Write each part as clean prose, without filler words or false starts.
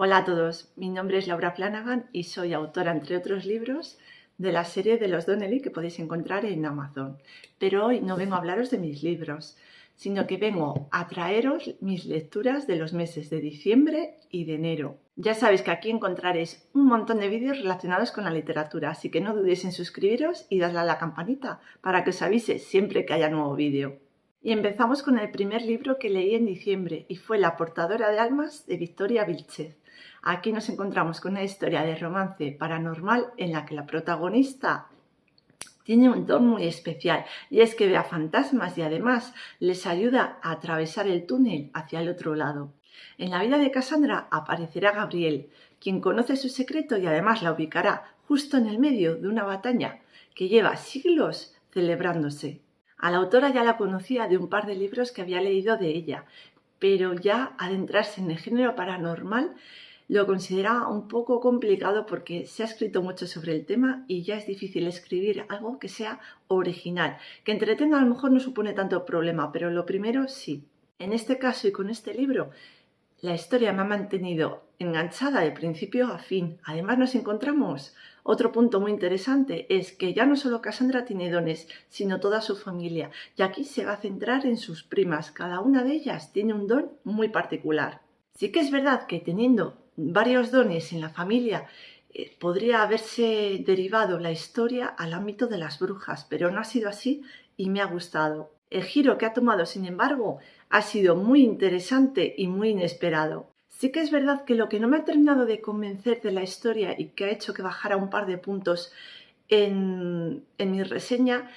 Hola a todos, mi nombre es Laura Flanagan y soy autora, entre otros libros, de la serie de los Donnelly que podéis encontrar en Amazon. Pero hoy no vengo a hablaros de mis libros, sino que vengo a traeros mis lecturas de los meses de diciembre y de enero. Ya sabéis que aquí encontraréis un montón de vídeos relacionados con la literatura, así que no dudéis en suscribiros y darle a la campanita para que os avise siempre que haya nuevo vídeo. Y empezamos con el primer libro que leí en diciembre y fue La portadora de almas de Victoria Vilchez. Aquí nos encontramos con una historia de romance paranormal en la que la protagonista tiene un don muy especial y es que ve a fantasmas y además les ayuda a atravesar el túnel hacia el otro lado. En la vida de Cassandra aparecerá Gabriel, quien conoce su secreto y además la ubicará justo en el medio de una batalla que lleva siglos celebrándose. A la autora ya la conocía de un par de libros que había leído de ella, pero ya adentrarse en el género paranormal lo consideraba un poco complicado porque se ha escrito mucho sobre el tema y ya es difícil escribir algo que sea original. Que entretenga a lo mejor no supone tanto problema, pero lo primero sí. En este caso y con este libro, la historia me ha mantenido enganchada de principio a fin. Además nos encontramos otro punto muy interesante, es que ya no solo Cassandra tiene dones, sino toda su familia. Y aquí se va a centrar en sus primas. Cada una de ellas tiene un don muy particular. Sí que es verdad que teniendo varios dones en la familia podría haberse derivado la historia al ámbito de las brujas, pero no ha sido así y me ha gustado. El giro que ha tomado, sin embargo, ha sido muy interesante y muy inesperado. Sí que es verdad que lo que no me ha terminado de convencer de la historia y que ha hecho que bajara un par de puntos en mi reseña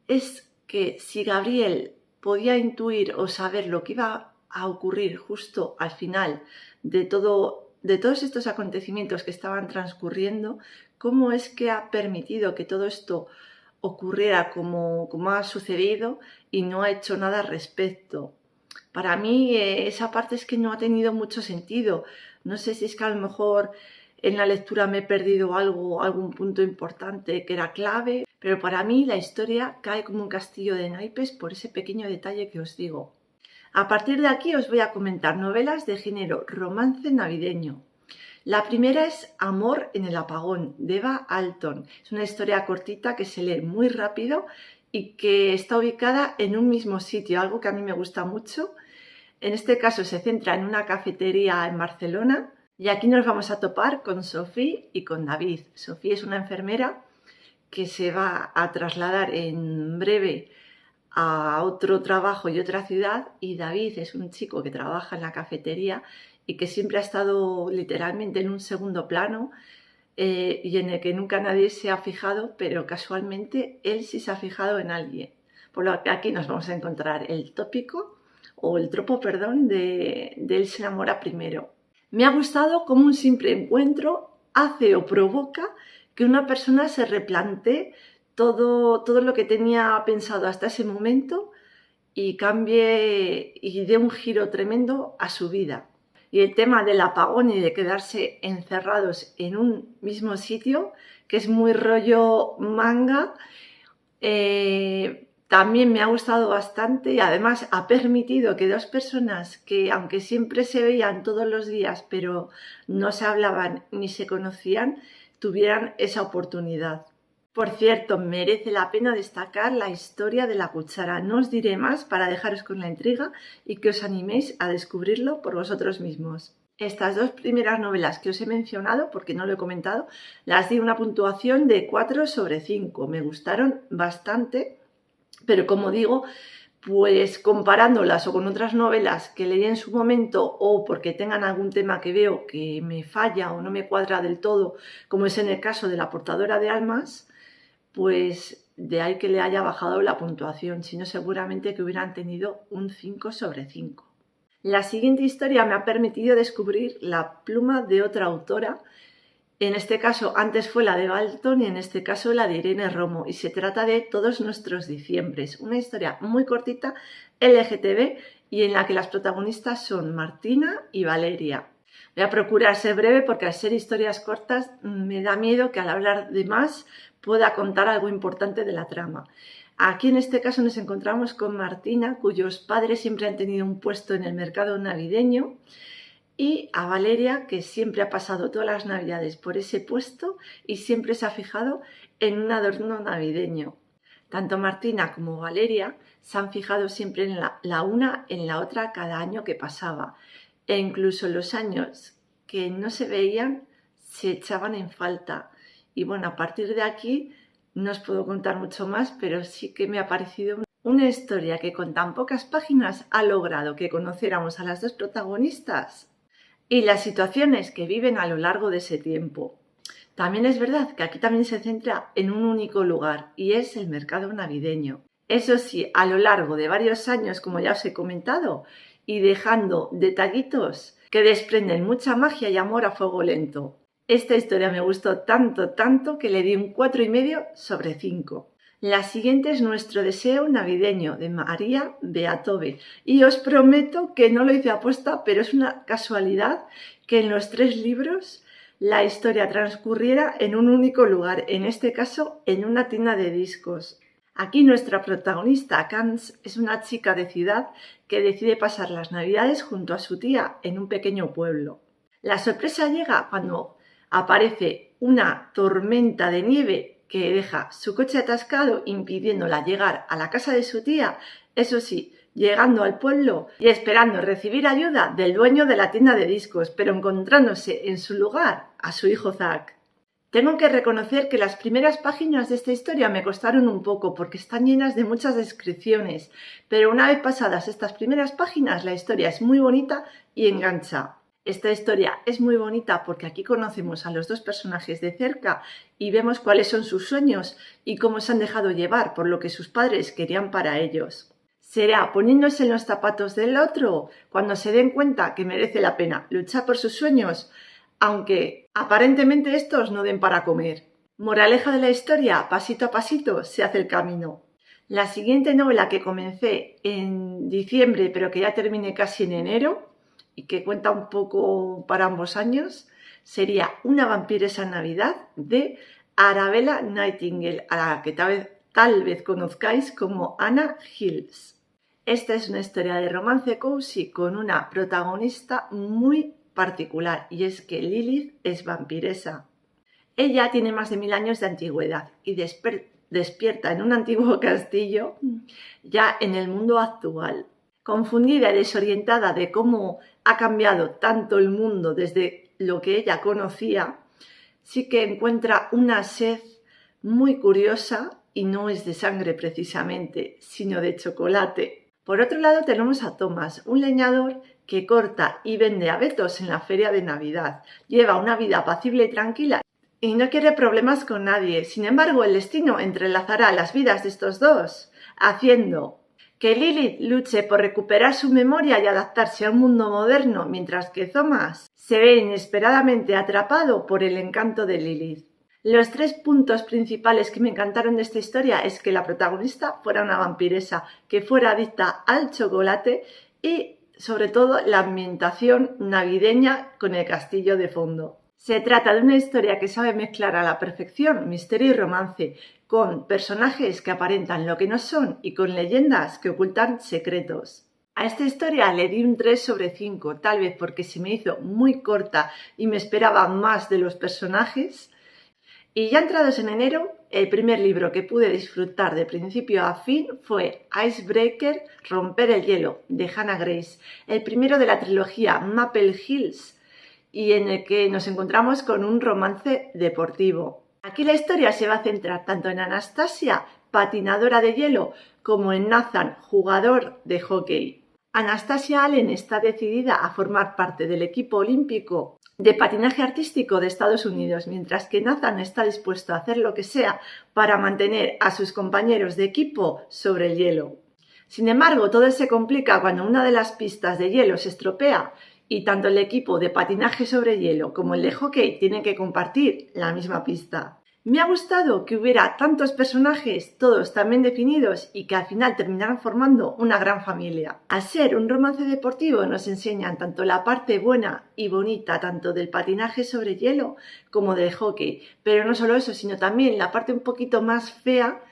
es que si Gabriel podía intuir o saber lo que iba a ocurrir justo al final de todos estos acontecimientos que estaban transcurriendo, ¿cómo es que ha permitido que todo esto ocurriera como ha sucedido y no ha hecho nada al respecto? Para mí esa parte es que no ha tenido mucho sentido. No sé si es que a lo mejor en la lectura me he perdido algún punto importante que era clave, pero para mí la historia cae como un castillo de naipes por ese pequeño detalle que os digo. A partir de aquí os voy a comentar novelas de género romance navideño. La primera es Amor en el apagón, de Eva Alton. Es una historia cortita que se lee muy rápido y que está ubicada en un mismo sitio, algo que a mí me gusta mucho. En este caso se centra en una cafetería en Barcelona y aquí nos vamos a topar con Sophie y con David. Sophie es una enfermera que se va a trasladar en breve a otro trabajo y otra ciudad, y David es un chico que trabaja en la cafetería y que siempre ha estado literalmente en un segundo plano y en el que nunca nadie se ha fijado, pero casualmente él sí se ha fijado en alguien. Por lo que aquí nos vamos a encontrar el tópico o el tropo, perdón, de él se enamora primero. Me ha gustado cómo un simple encuentro hace o provoca que una persona se replantee todo lo que tenía pensado hasta ese momento y cambie y dé un giro tremendo a su vida. Y el tema del apagón y de quedarse encerrados en un mismo sitio, que es muy rollo manga, también me ha gustado bastante y además ha permitido que dos personas que, aunque siempre se veían todos los días, pero no se hablaban ni se conocían, tuvieran esa oportunidad. Por cierto, merece la pena destacar la historia de la cuchara. No os diré más para dejaros con la intriga y que os animéis a descubrirlo por vosotros mismos. Estas dos primeras novelas que os he mencionado, porque no lo he comentado, las di una puntuación de 4 sobre 5. Me gustaron bastante, pero como digo, pues comparándolas o con otras novelas que leí en su momento o porque tengan algún tema que veo que me falla o no me cuadra del todo, como es en el caso de La portadora de almas, pues de ahí que le haya bajado la puntuación, si no seguramente que hubieran tenido un 5 sobre 5. La siguiente historia me ha permitido descubrir la pluma de otra autora. En este caso, antes fue la de Balton y en este caso la de Irene Romo. Y se trata de Todos nuestros diciembres. Una historia muy cortita, LGTB, y en la que las protagonistas son Martina y Valeria. Voy a procurar ser breve porque al ser historias cortas me da miedo que al hablar de más pueda contar algo importante de la trama. Aquí en este caso nos encontramos con Martina, cuyos padres siempre han tenido un puesto en el mercado navideño y a Valeria, que siempre ha pasado todas las navidades por ese puesto y siempre se ha fijado en un adorno navideño. Tanto Martina como Valeria se han fijado siempre en la una en la otra cada año que pasaba, e incluso los años que no se veían se echaban en falta. Y bueno, a partir de aquí no os puedo contar mucho más, pero sí que me ha parecido una historia que con tan pocas páginas ha logrado que conociéramos a las dos protagonistas y las situaciones que viven a lo largo de ese tiempo. También es verdad que aquí también se centra en un único lugar y es el mercado navideño. Eso sí, a lo largo de varios años, como ya os he comentado, y dejando detallitos que desprenden mucha magia y amor a fuego lento. Esta historia me gustó tanto que le di un 4,5 sobre 5. La siguiente es Nuestro deseo navideño, de María Beatove. Y os prometo que no lo hice aposta, pero es una casualidad que en los 3 libros la historia transcurriera en un único lugar, en este caso en una tienda de discos. Aquí nuestra protagonista, Cans, es una chica de ciudad que decide pasar las navidades junto a su tía en un pequeño pueblo. La sorpresa llega cuando aparece una tormenta de nieve que deja su coche atascado, impidiéndola llegar a la casa de su tía, eso sí, llegando al pueblo y esperando recibir ayuda del dueño de la tienda de discos, pero encontrándose en su lugar a su hijo Zack. Tengo que reconocer que las primeras páginas de esta historia me costaron un poco porque están llenas de muchas descripciones, pero una vez pasadas estas primeras páginas la historia es muy bonita y engancha. Esta historia es muy bonita porque aquí conocemos a los dos personajes de cerca y vemos cuáles son sus sueños y cómo se han dejado llevar por lo que sus padres querían para ellos. Será poniéndose en los zapatos del otro cuando se den cuenta que merece la pena luchar por sus sueños, aunque aparentemente estos no den para comer. Moraleja de la historia, pasito a pasito se hace el camino. La siguiente novela que comencé en diciembre pero que ya terminé casi en enero y que cuenta un poco para ambos años, sería Una vampiresa en Navidad, de Arabella Nightingale, a la que tal vez conozcáis como Anna Hills. Esta es una historia de romance cozy con una protagonista muy particular, y es que Lilith es vampiresa. Ella tiene más de 1000 años de antigüedad y despierta en un antiguo castillo ya en el mundo actual. Confundida y desorientada de cómo ha cambiado tanto el mundo desde lo que ella conocía, sí que encuentra una sed muy curiosa y no es de sangre precisamente, sino de chocolate. Por otro lado tenemos a Thomas, un leñador que corta y vende abetos en la feria de Navidad. Lleva una vida apacible y tranquila y no quiere problemas con nadie. Sin embargo, el destino entrelazará las vidas de estos dos, haciendo que Lilith luche por recuperar su memoria y adaptarse a un mundo moderno, mientras que Thomas se ve inesperadamente atrapado por el encanto de Lilith. Los 3 puntos principales que me encantaron de esta historia es que la protagonista fuera una vampiresa, que fuera adicta al chocolate y, sobre todo, la ambientación navideña con el castillo de fondo. Se trata de una historia que sabe mezclar a la perfección misterio y romance, con personajes que aparentan lo que no son y con leyendas que ocultan secretos. A esta historia le di un 3 sobre 5, tal vez porque se me hizo muy corta y me esperaba más de los personajes. Y ya entrados en enero, el primer libro que pude disfrutar de principio a fin fue Icebreaker, Romper el hielo, de Hannah Grace, el primero de la trilogía Maple Hills, y en el que nos encontramos con un romance deportivo. Aquí la historia se va a centrar tanto en Anastasia, patinadora de hielo, como en Nathan, jugador de hockey. Anastasia Allen está decidida a formar parte del equipo olímpico de patinaje artístico de Estados Unidos, mientras que Nathan está dispuesto a hacer lo que sea para mantener a sus compañeros de equipo sobre el hielo. Sin embargo, todo se complica cuando una de las pistas de hielo se estropea y tanto el equipo de patinaje sobre hielo como el de hockey tienen que compartir la misma pista. Me ha gustado que hubiera tantos personajes, todos tan bien definidos, y que al final terminaran formando una gran familia. Al ser un romance deportivo nos enseñan tanto la parte buena y bonita tanto del patinaje sobre hielo como del hockey, pero no solo eso, sino también la parte un poquito más fea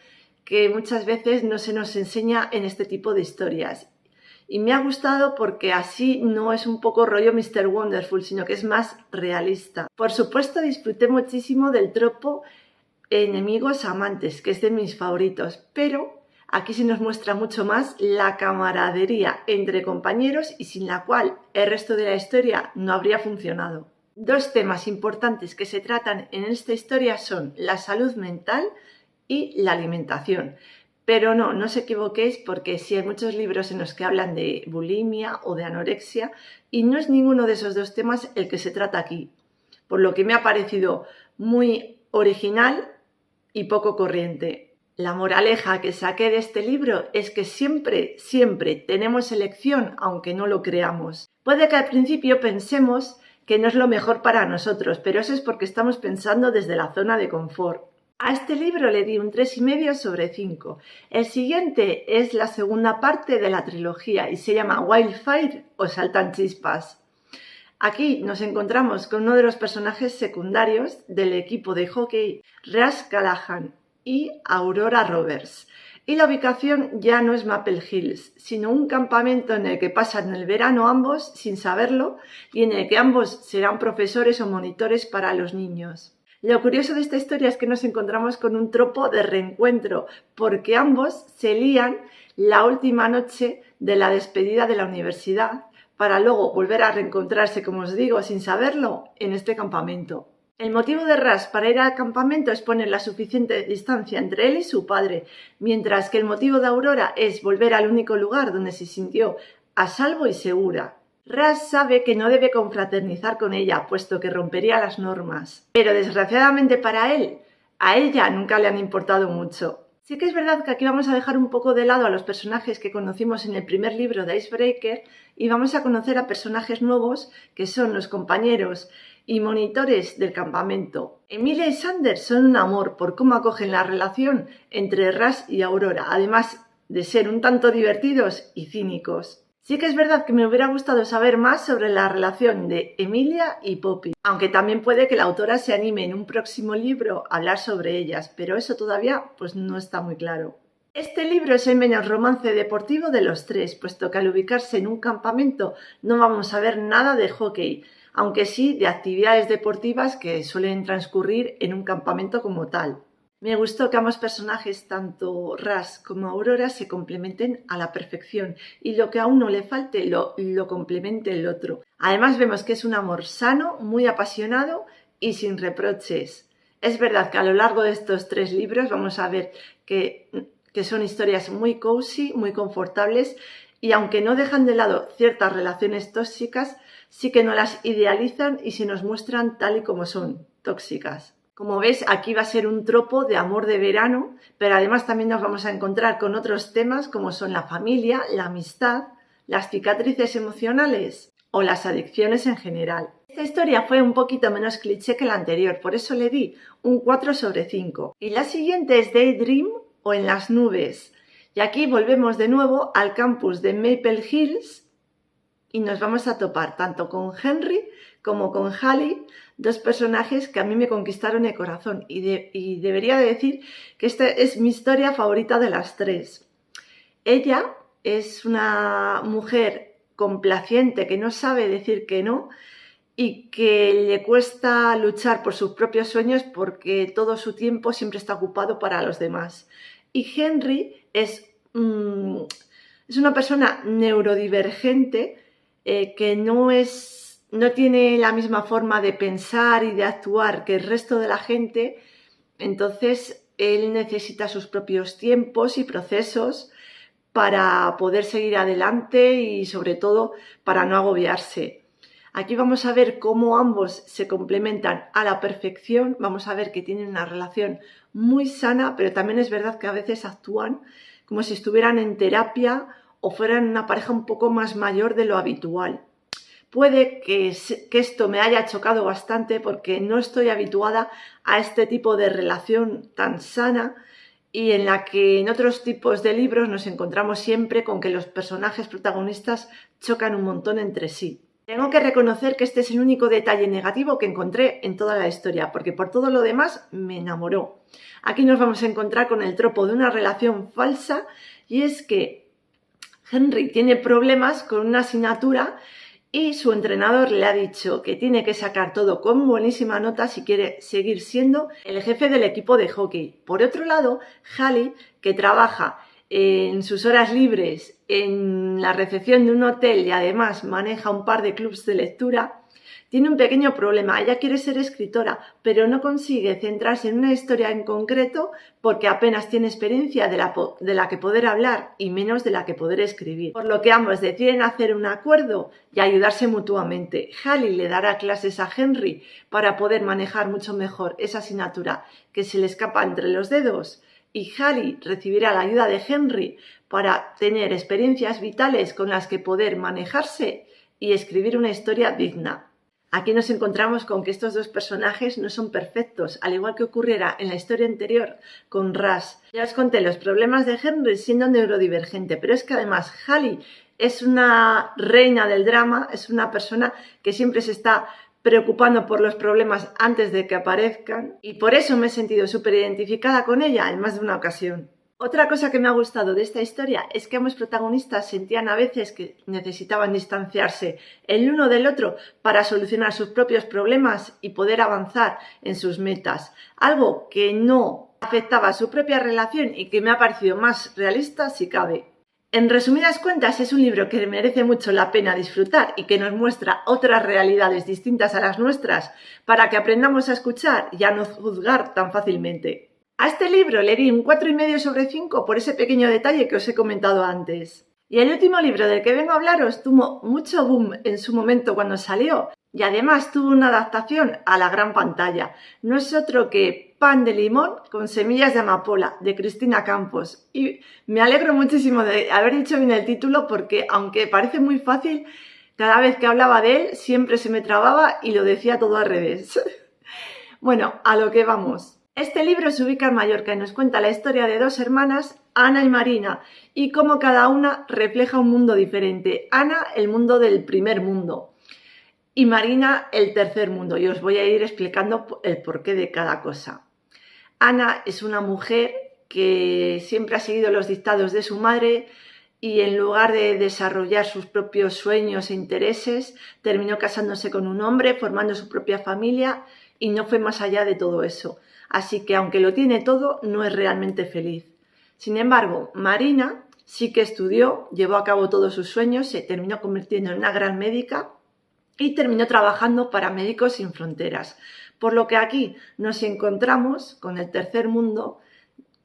que muchas veces no se nos enseña en este tipo de historias. Y me ha gustado porque así no es un poco rollo Mr. Wonderful, sino que es más realista. Por supuesto, disfruté muchísimo del tropo enemigos amantes, que es de mis favoritos, pero aquí se nos muestra mucho más la camaradería entre compañeros y sin la cual el resto de la historia no habría funcionado. Dos temas importantes que se tratan en esta historia son la salud mental y la alimentación. Pero no os equivoquéis porque sí hay muchos libros en los que hablan de bulimia o de anorexia y no es ninguno de esos dos temas el que se trata aquí, por lo que me ha parecido muy original y poco corriente. La moraleja que saqué de este libro es que siempre tenemos elección aunque no lo creamos. Puede que al principio pensemos que no es lo mejor para nosotros, pero eso es porque estamos pensando desde la zona de confort. A este libro le di un 3,5 sobre 5. El siguiente es la segunda parte de la trilogía y se llama Wildfire o Saltan Chispas. Aquí nos encontramos con uno de los personajes secundarios del equipo de hockey, Ras Callahan y Aurora Roberts. Y la ubicación ya no es Maple Hills, sino un campamento en el que pasan el verano ambos sin saberlo y en el que ambos serán profesores o monitores para los niños. Lo curioso de esta historia es que nos encontramos con un tropo de reencuentro, porque ambos se lían la última noche de la despedida de la universidad para luego volver a reencontrarse, como os digo, sin saberlo, en este campamento. El motivo de Ras para ir al campamento es poner la suficiente distancia entre él y su padre, mientras que el motivo de Aurora es volver al único lugar donde se sintió a salvo y segura. Ras sabe que no debe confraternizar con ella, puesto que rompería las normas. Pero desgraciadamente para él, a ella nunca le han importado mucho. Sí que es verdad que aquí vamos a dejar un poco de lado a los personajes que conocimos en el primer libro de Icebreaker y vamos a conocer a personajes nuevos que son los compañeros y monitores del campamento. Emilia y Xander son un amor por cómo acogen la relación entre Ras y Aurora, además de ser un tanto divertidos y cínicos. Sí que es verdad que me hubiera gustado saber más sobre la relación de Emilia y Poppy, aunque también puede que la autora se anime en un próximo libro a hablar sobre ellas, pero eso todavía pues no está muy claro. Este libro es el menos romance deportivo de los tres, puesto que al ubicarse en un campamento no vamos a ver nada de hockey, aunque sí de actividades deportivas que suelen transcurrir en un campamento como tal. Me gustó que ambos personajes, tanto Ras como Aurora, se complementen a la perfección y lo que a uno le falte lo complemente el otro. Además vemos que es un amor sano, muy apasionado y sin reproches. Es verdad que a lo largo de estos 3 libros vamos a ver que son historias muy cozy, muy confortables y aunque no dejan de lado ciertas relaciones tóxicas, sí que no las idealizan y se nos muestran tal y como son, tóxicas. Como ves, aquí va a ser un tropo de amor de verano, pero además también nos vamos a encontrar con otros temas como son la familia, la amistad, las cicatrices emocionales o las adicciones en general. Esta historia fue un poquito menos cliché que la anterior, por eso le di un 4 sobre 5. Y la siguiente es Daydream o En las nubes. Y aquí volvemos de nuevo al campus de Maple Hills y nos vamos a topar tanto con Henry como con Hallie, dos personajes que a mí me conquistaron el corazón y debería de decir que esta es mi historia favorita de las 3. Ella es una mujer complaciente que no sabe decir que no y que le cuesta luchar por sus propios sueños porque todo su tiempo siempre está ocupado para los demás. Y Henry es una persona neurodivergente que no tiene la misma forma de pensar y de actuar que el resto de la gente, entonces él necesita sus propios tiempos y procesos para poder seguir adelante y sobre todo para no agobiarse. Aquí vamos a ver cómo ambos se complementan a la perfección, vamos a ver que tienen una relación muy sana, pero también es verdad que a veces actúan como si estuvieran en terapia o fueran una pareja un poco más mayor de lo habitual. Puede que esto me haya chocado bastante porque no estoy habituada a este tipo de relación tan sana y en la que en otros tipos de libros nos encontramos siempre con que los personajes protagonistas chocan un montón entre sí. Tengo que reconocer que este es el único detalle negativo que encontré en toda la historia, porque por todo lo demás me enamoró. Aquí nos vamos a encontrar con el tropo de una relación falsa y es que Henry tiene problemas con una asignatura y su entrenador le ha dicho que tiene que sacar todo con buenísima nota si quiere seguir siendo el jefe del equipo de hockey. Por otro lado, Hallie, que trabaja en sus horas libres en la recepción de un hotel y además maneja un par de clubs de lectura, tiene un pequeño problema. Ella quiere ser escritora, pero no consigue centrarse en una historia en concreto porque apenas tiene experiencia de la que poder hablar y menos de la que poder escribir. Por lo que ambos deciden hacer un acuerdo y ayudarse mutuamente. Hallie le dará clases a Henry para poder manejar mucho mejor esa asignatura que se le escapa entre los dedos, y Hallie recibirá la ayuda de Henry para tener experiencias vitales con las que poder manejarse y escribir una historia digna. Aquí nos encontramos con que estos dos personajes no son perfectos, al igual que ocurriera en la historia anterior con Russ. Ya os conté los problemas de Henry siendo neurodivergente, pero es que además Hallie es una reina del drama, es una persona que siempre se está preocupando por los problemas antes de que aparezcan, y por eso me he sentido súper identificada con ella en más de una ocasión. Otra cosa que me ha gustado de esta historia es que ambos protagonistas sentían a veces que necesitaban distanciarse el uno del otro para solucionar sus propios problemas y poder avanzar en sus metas, algo que no afectaba a su propia relación y que me ha parecido más realista si cabe. En resumidas cuentas, es un libro que merece mucho la pena disfrutar y que nos muestra otras realidades distintas a las nuestras para que aprendamos a escuchar y a no juzgar tan fácilmente. A este libro le di un 4,5 sobre 5 por ese pequeño detalle que os he comentado antes. Y el último libro del que vengo a hablaros tuvo mucho boom en su momento cuando salió y además tuvo una adaptación a la gran pantalla. No es otro que Pan de limón con semillas de amapola, de Cristina Campos. Y me alegro muchísimo de haber dicho bien el título porque, aunque parece muy fácil, cada vez que hablaba de él siempre se me trababa y lo decía todo al revés. Bueno, a lo que vamos. Este libro se ubica en Mallorca y nos cuenta la historia de dos hermanas, Ana y Marina, y cómo cada una refleja un mundo diferente. Ana, el mundo del primer mundo, y Marina, el tercer mundo. Y os voy a ir explicando el porqué de cada cosa. Ana es una mujer que siempre ha seguido los dictados de su madre y en lugar de desarrollar sus propios sueños e intereses, terminó casándose con un hombre, formando su propia familia y no fue más allá de todo eso. Así que aunque lo tiene todo, no es realmente feliz. Sin embargo, Marina sí que estudió, llevó a cabo todos sus sueños, se terminó convirtiendo en una gran médica y terminó trabajando para Médicos Sin Fronteras. Por lo que aquí nos encontramos con el tercer mundo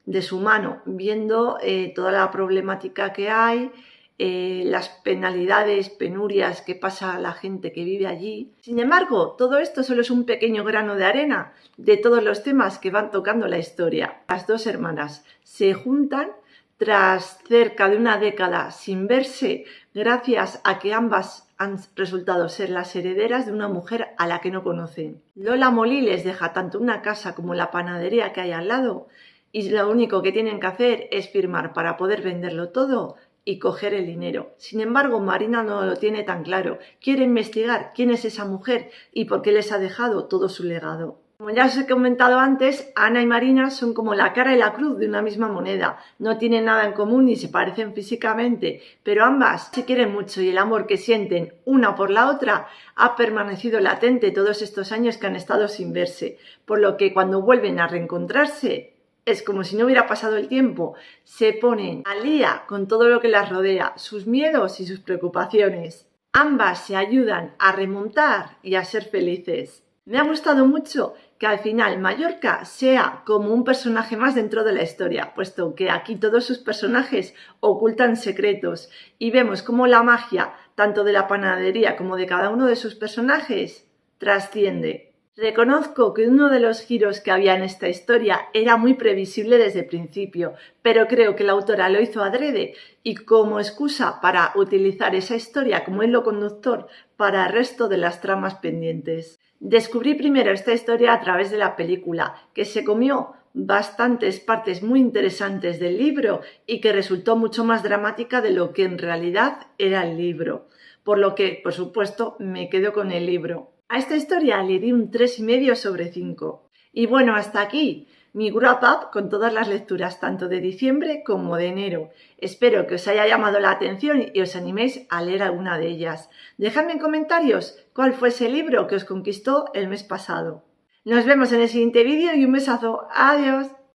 de su mano, viendo toda la problemática que hay, las penalidades, penurias que pasa a la gente que vive allí. Sin embargo, todo esto solo es un pequeño grano de arena de todos los temas que van tocando la historia. Las dos hermanas se juntan tras cerca de una década sin verse, gracias a que ambas han resultado ser las herederas de una mujer a la que no conocen. Lola Molí les deja tanto una casa como la panadería que hay al lado y lo único que tienen que hacer es firmar para poder venderlo todo y coger el dinero. Sin embargo, Marina no lo tiene tan claro. Quiere investigar quién es esa mujer y por qué les ha dejado todo su legado. Como ya os he comentado antes, Ana y Marina son como la cara y la cruz de una misma moneda. No tienen nada en común ni se parecen físicamente, pero ambas se quieren mucho y el amor que sienten una por la otra ha permanecido latente todos estos años que han estado sin verse, por lo que cuando vuelven a reencontrarse es como si no hubiera pasado el tiempo. Se ponen al día con todo lo que las rodea, sus miedos y sus preocupaciones. Ambas se ayudan a remontar y a ser felices. Me ha gustado mucho que al final Mallorca sea como un personaje más dentro de la historia, puesto que aquí todos sus personajes ocultan secretos y vemos cómo la magia, tanto de la panadería como de cada uno de sus personajes, trasciende. Reconozco que uno de los giros que había en esta historia era muy previsible desde el principio, pero creo que la autora lo hizo adrede y como excusa para utilizar esa historia como hilo conductor para el resto de las tramas pendientes. Descubrí primero esta historia a través de la película, que se comió bastantes partes muy interesantes del libro y que resultó mucho más dramática de lo que en realidad era el libro, por lo que, por supuesto, me quedo con el libro. A esta historia le di un 3,5 sobre 5. Y bueno, hasta aquí mi wrap up con todas las lecturas, tanto de diciembre como de enero. Espero que os haya llamado la atención y os animéis a leer alguna de ellas. Dejadme en comentarios cuál fue ese libro que os conquistó el mes pasado. Nos vemos en el siguiente vídeo y un besazo. Adiós.